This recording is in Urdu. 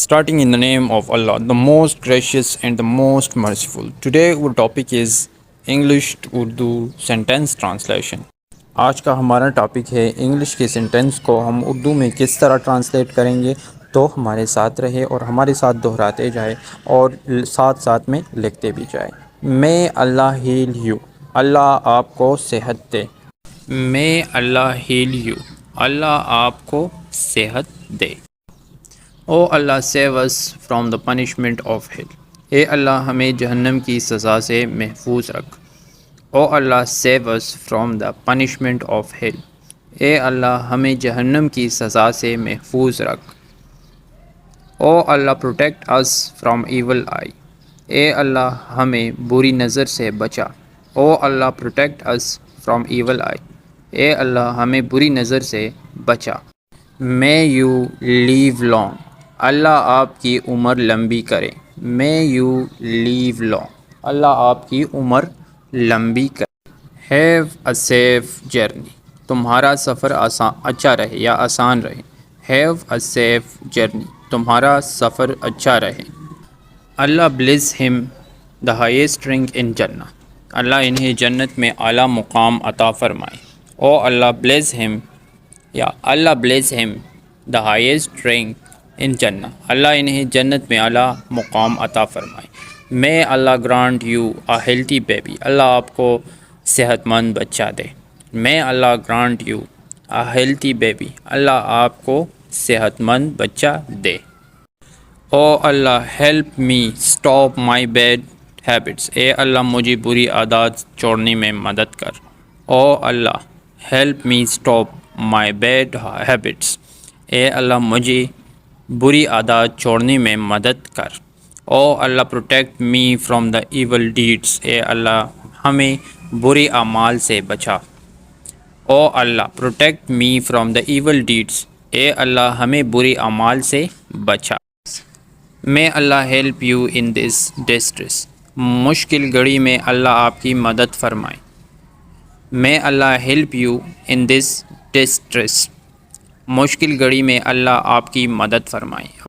Starting in the name of Allah, the most gracious and the most merciful. Today our topic is English to Urdu sentence translation. آج کا ہمارا ٹاپک ہے انگلش کے سینٹنس کو ہم اردو میں کس طرح ٹرانسلیٹ کریں گے. تو ہمارے ساتھ رہے اور ہمارے ساتھ دہراتے جائے اور ساتھ ساتھ میں لکھتے بھی جائے. May Allah heal you. اللہ آپ کو صحت دے. May Allah heal you. اللہ آپ کو صحت دے. او اللہ save us from the punishment of hell. اے اللہ ہمیں جہنم کی سزا سے محفوظ رکھ. او اللہ save us from the punishment of hell. اے اللہ ہمیں جہنم کی سزا سے محفوظ رکھ. او اللہ protect us from evil eye. اے اللہ ہمیں بری نظر سے بچا. او اللہ protect us from evil eye. اے اللہ ہمیں بری نظر سے بچا. May you live long. اللہ آپ کی عمر لمبی کرے. May you live long. اللہ آپ کی عمر لمبی کرے. Have a safe journey. تمہارا سفر اچھا رہے یا آسان رہے. Have a safe journey. تمہارا سفر اچھا رہے. اللہ bless him the highest rank in Jannah. اللہ انہیں جنت میں اعلیٰ مقام عطا فرمائے. او اللہ bless him یا اللہ bless him the highest rank in Jannah. اللہ انہیں جنت میں اعلیٰ مقام عطا فرمائے. May Allah grant you a healthy baby. اللہ آپ کو صحت مند بچہ دے. May Allah grant you a healthy baby. اللہ آپ کو صحت مند بچہ دے. او اللہ help me stop my bad habits. اے اللہ مجھے بری عادات چھوڑنے میں مدد کر. او اللہ help me stop my bad habits. اے اللہ مجھے بری عادات چھوڑنے میں مدد کر. او اللہ protect me from the evil deeds. اے اللہ ہمیں برے اعمال سے بچا. او اللہ protect me from the evil deeds. اے اللہ ہمیں برے اعمال سے بچا. May Allah help you in this distress. مشکل گھڑی میں اللہ آپ کی مدد فرمائے. May Allah help you in this distress. مشکل گھڑی میں اللہ آپ کی مدد فرمائے.